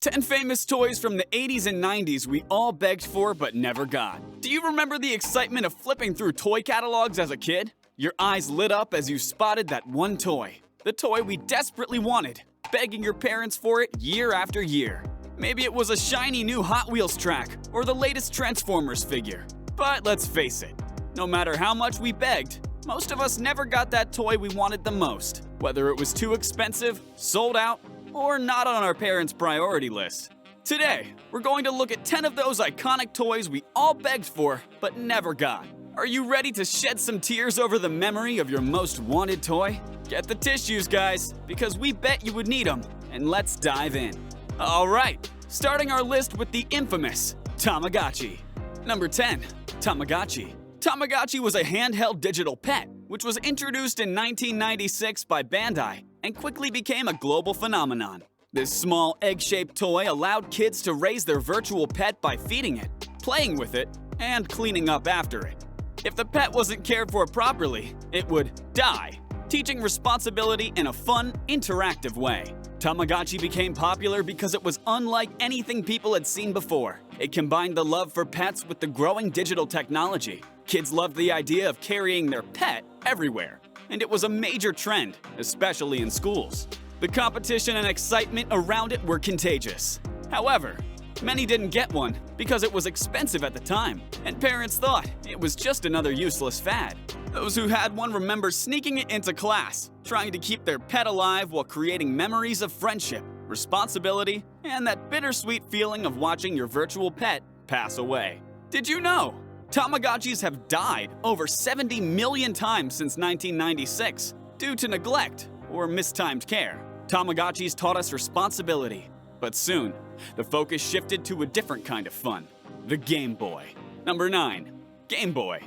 10 famous toys from the 80s and 90s we all begged for but never got. Do you remember the excitement of flipping through toy catalogs as a kid? Your eyes lit up as you spotted that one toy. The toy we desperately wanted, begging your parents for it year after year. Maybe it was a shiny new Hot Wheels track or the latest Transformers figure. But let's face it, no matter how much we begged, most of us never got that toy we wanted the most, whether it was too expensive, sold out, or not on our parents' priority list. Today, we're going to look at 10 of those iconic toys we all begged for but never got. Are you ready to shed some tears over the memory of your most wanted toy? Get the tissues, guys, because we bet you would need them, and let's dive in. Alright, starting our list with the infamous Tamagotchi. Number 10. Tamagotchi. Tamagotchi was a handheld digital pet, which was introduced in 1996 by Bandai and quickly became a global phenomenon. This small egg-shaped toy allowed kids to raise their virtual pet by feeding it, playing with it, and cleaning up after it. If the pet wasn't cared for properly, it would die, teaching responsibility in a fun, interactive way. Tamagotchi became popular because it was unlike anything people had seen before. It combined the love for pets with the growing digital technology. Kids loved the idea of carrying their pet everywhere, and it was a major trend, especially in schools. The competition and excitement around it were contagious. However, many didn't get one because it was expensive at the time, and parents thought it was just another useless fad. Those who had one remember sneaking it into class, trying to keep their pet alive while creating memories of friendship, responsibility, and that bittersweet feeling of watching your virtual pet pass away. Did you know? Tamagotchis have died over 70 million times since 1996 due to neglect or mistimed care. Tamagotchis taught us responsibility, but soon, the focus shifted to a different kind of fun, the Game Boy. Number 9. Game Boy.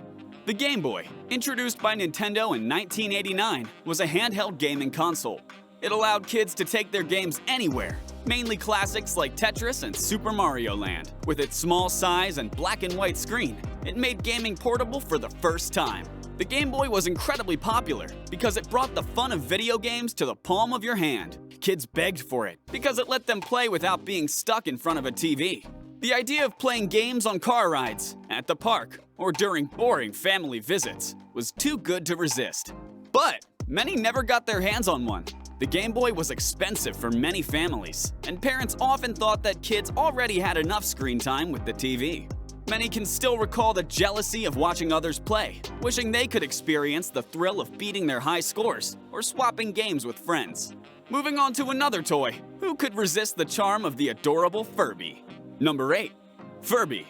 The Game Boy, introduced by Nintendo in 1989, was a handheld gaming console. It allowed kids to take their games anywhere, mainly classics like Tetris and Super Mario Land. With its small size and black and white screen, it made gaming portable for the first time. The Game Boy was incredibly popular because it brought the fun of video games to the palm of your hand. Kids begged for it because it let them play without being stuck in front of a TV. The idea of playing games on car rides, at the park, or during boring family visits was too good to resist. But many never got their hands on one. The Game Boy was expensive for many families, and parents often thought that kids already had enough screen time with the TV. Many can still recall the jealousy of watching others play, wishing they could experience the thrill of beating their high scores or swapping games with friends. Moving on to another toy, who could resist the charm of the adorable Furby? Number 8. Furby.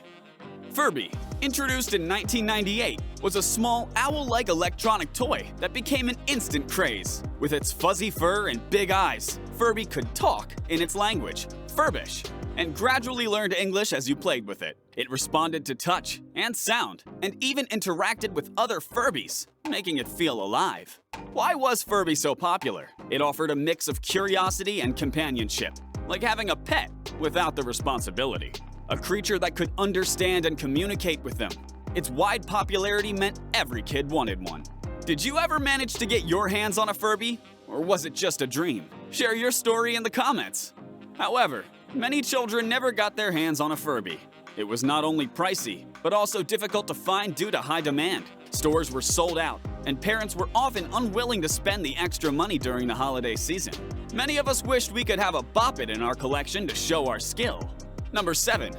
Furby, introduced in 1998, was a small owl-like electronic toy that became an instant craze. With its fuzzy fur and big eyes, Furby could talk in its language, Furbish, and gradually learned English as you played with it. It responded to touch and sound, and even interacted with other Furbies, making it feel alive. Why was Furby so popular? It offered a mix of curiosity and companionship, like having a pet without the responsibility. A creature that could understand and communicate with them. Its wide popularity meant every kid wanted one. Did you ever manage to get your hands on a Furby? Or was it just a dream? Share your story in the comments. However, many children never got their hands on a Furby. It was not only pricey, but also difficult to find due to high demand. Stores were sold out, and parents were often unwilling to spend the extra money during the holiday season. Many of us wished we could have a Bop It in our collection to show our skill. Number 7.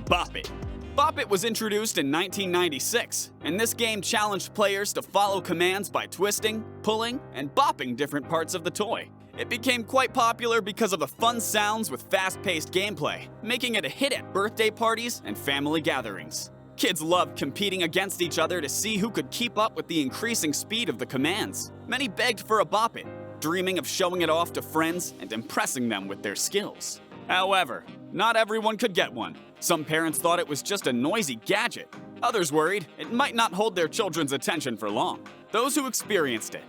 Bop It. Bop It was introduced in 1996, and this game challenged players to follow commands by twisting, pulling, and bopping different parts of the toy. It became quite popular because of the fun sounds with fast-paced gameplay, making it a hit at birthday parties and family gatherings. Kids loved competing against each other to see who could keep up with the increasing speed of the commands. Many begged for a Bop It, dreaming of showing it off to friends and impressing them with their skills. However, not everyone could get one. Some parents thought it was just a noisy gadget. Others worried it might not hold their children's attention for long. Those who experienced it.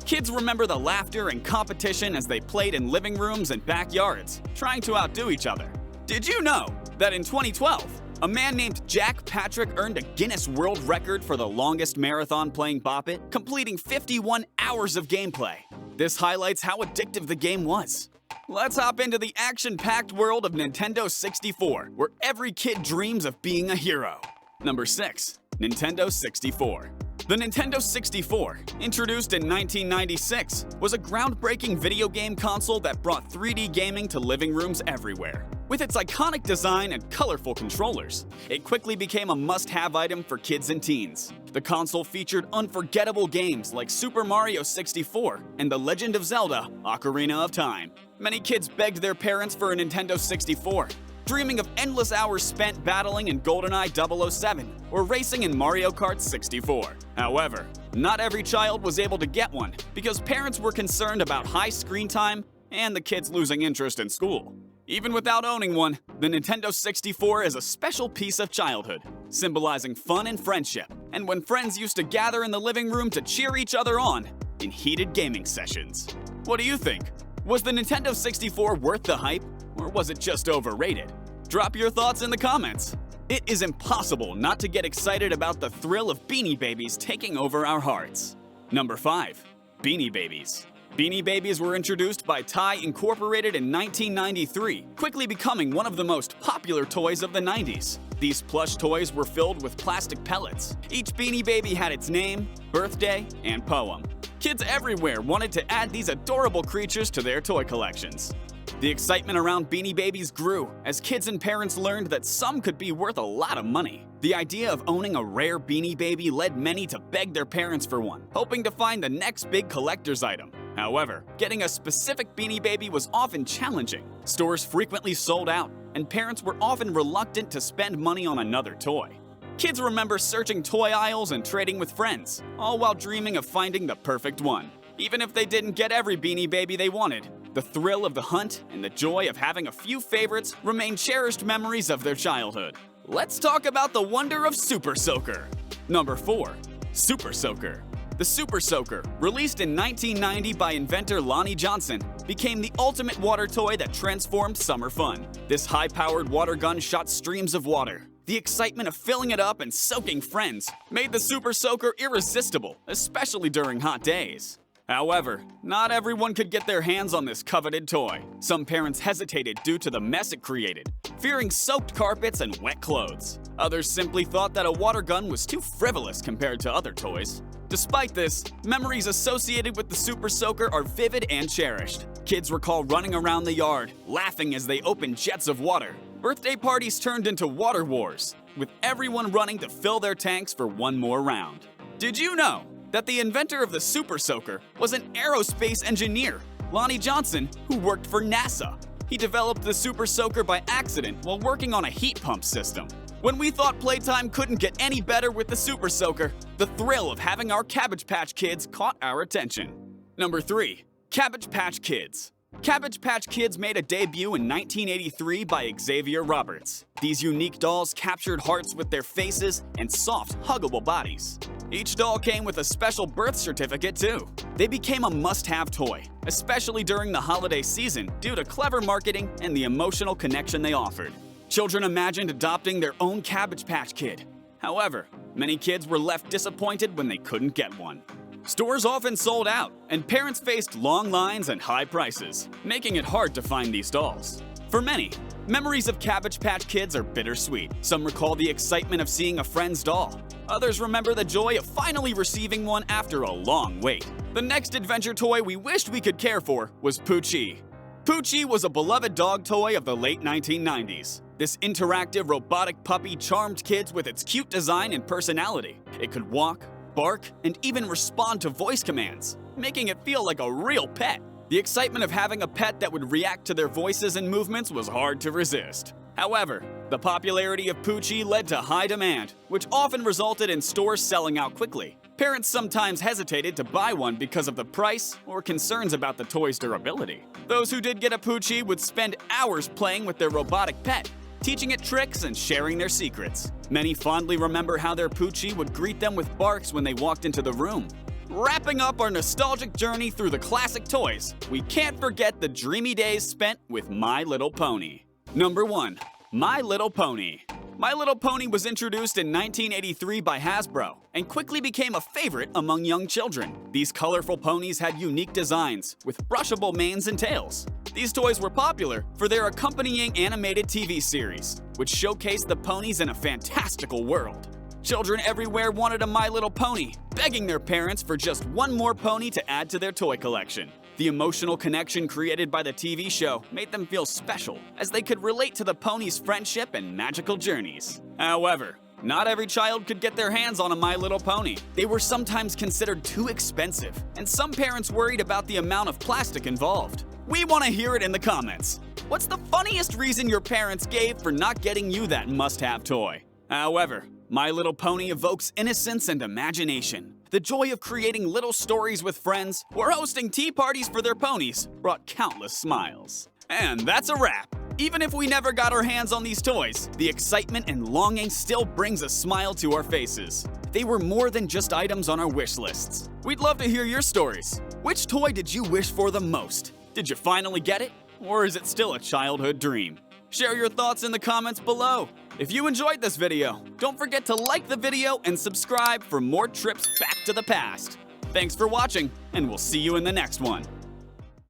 Kids remember the laughter and competition as they played in living rooms and backyards, trying to outdo each other. Did you know that in 2012, a man named Jack Patrick earned a Guinness World Record for the longest marathon playing Bop It, completing 51 hours of gameplay? This highlights how addictive the game was. Let's hop into the action-packed world of Nintendo 64, where every kid dreams of being a hero. Number 6. Nintendo 64. The Nintendo 64, introduced in 1996, was a groundbreaking video game console that brought 3D gaming to living rooms everywhere. With its iconic design and colorful controllers, it quickly became a must-have item for kids and teens. The console featured unforgettable games like Super Mario 64 and The Legend of Zelda: Ocarina of Time. Many kids begged their parents for a Nintendo 64, dreaming of endless hours spent battling in GoldenEye 007 or racing in Mario Kart 64. However, not every child was able to get one because parents were concerned about high screen time and the kids losing interest in school. Even without owning one, the Nintendo 64 is a special piece of childhood, symbolizing fun and friendship, and when friends used to gather in the living room to cheer each other on in heated gaming sessions. What do you think? Was the Nintendo 64 worth the hype, or was it just overrated? Drop your thoughts in the comments. It is impossible not to get excited about the thrill of Beanie Babies taking over our hearts. Number 5. Beanie Babies. Beanie Babies were introduced by Ty Incorporated in 1993, quickly becoming one of the most popular toys of the 90s. These plush toys were filled with plastic pellets. Each Beanie Baby had its name, birthday, and poem. Kids everywhere wanted to add these adorable creatures to their toy collections. The excitement around Beanie Babies grew as kids and parents learned that some could be worth a lot of money. The idea of owning a rare Beanie Baby led many to beg their parents for one, hoping to find the next big collector's item. However, getting a specific Beanie Baby was often challenging. Stores frequently sold out, and parents were often reluctant to spend money on another toy. Kids remember searching toy aisles and trading with friends, all while dreaming of finding the perfect one. Even if they didn't get every Beanie Baby they wanted, the thrill of the hunt and the joy of having a few favorites remain cherished memories of their childhood. Let's talk about the wonder of Super Soaker. Number 4. Super Soaker. The Super Soaker, released in 1990 by inventor Lonnie Johnson, became the ultimate water toy that transformed summer fun. This high-powered water gun shot streams of water. The excitement of filling it up and soaking friends made the Super Soaker irresistible, especially during hot days. However, not everyone could get their hands on this coveted toy. Some parents hesitated due to the mess it created, fearing soaked carpets and wet clothes. Others simply thought that a water gun was too frivolous compared to other toys. Despite this, memories associated with the Super Soaker are vivid and cherished. Kids recall running around the yard, laughing as they opened jets of water. Birthday parties turned into water wars, with everyone running to fill their tanks for one more round. Did you know that the inventor of the Super Soaker was an aerospace engineer, Lonnie Johnson, who worked for NASA? He developed the Super Soaker by accident while working on a heat pump system. When we thought playtime couldn't get any better with the Super Soaker, the thrill of having our Cabbage Patch Kids caught our attention. Number 3. Cabbage Patch Kids. Cabbage Patch Kids made a debut in 1983 by Xavier Roberts. These unique dolls captured hearts with their faces and soft, huggable bodies. Each doll came with a special birth certificate, too. They became a must-have toy, especially during the holiday season due to clever marketing and the emotional connection they offered. Children imagined adopting their own Cabbage Patch Kid. However, many kids were left disappointed when they couldn't get one. Stores often sold out, and parents faced long lines and high prices, making it hard to find these dolls. For many, memories of Cabbage Patch Kids are bittersweet. Some recall the excitement of seeing a friend's doll. Others remember the joy of finally receiving one after a long wait. The next adventure toy we wished we could care for was Poochie. Poochie was a beloved dog toy of the late 1990s. This interactive robotic puppy charmed kids with its cute design and personality. It could walk, bark, and even respond to voice commands, making it feel like a real pet. The excitement of having a pet that would react to their voices and movements was hard to resist. However, the popularity of Poochie led to high demand, which often resulted in stores selling out quickly. Parents sometimes hesitated to buy one because of the price or concerns about the toy's durability. Those who did get a Poochie would spend hours playing with their robotic pet, teaching it tricks and sharing their secrets. Many fondly remember how their Poochie would greet them with barks when they walked into the room. Wrapping up our nostalgic journey through the classic toys, we can't forget the dreamy days spent with My Little Pony. Number 1. My Little Pony. My Little Pony was introduced in 1983 by Hasbro and quickly became a favorite among young children. These colorful ponies had unique designs with brushable manes and tails. These toys were popular for their accompanying animated TV series, which showcased the ponies in a fantastical world. Children everywhere wanted a My Little Pony, begging their parents for just one more pony to add to their toy collection. The emotional connection created by the TV show made them feel special, as they could relate to the ponies' friendship and magical journeys. However, not every child could get their hands on a My Little Pony. They were sometimes considered too expensive, and some parents worried about the amount of plastic involved. We want to hear it in the comments. What's the funniest reason your parents gave for not getting you that must-have toy? However, My Little Pony evokes innocence and imagination. The joy of creating little stories with friends or hosting tea parties for their ponies brought countless smiles. And that's a wrap. Even if we never got our hands on these toys, the excitement and longing still brings a smile to our faces. They were more than just items on our wish lists. We'd love to hear your stories. Which toy did you wish for the most? Did you finally get it? Or is it still a childhood dream? Share your thoughts in the comments below. If you enjoyed this video, don't forget to like the video and subscribe for more trips back to the past. Thanks for watching, and we'll see you in the next one.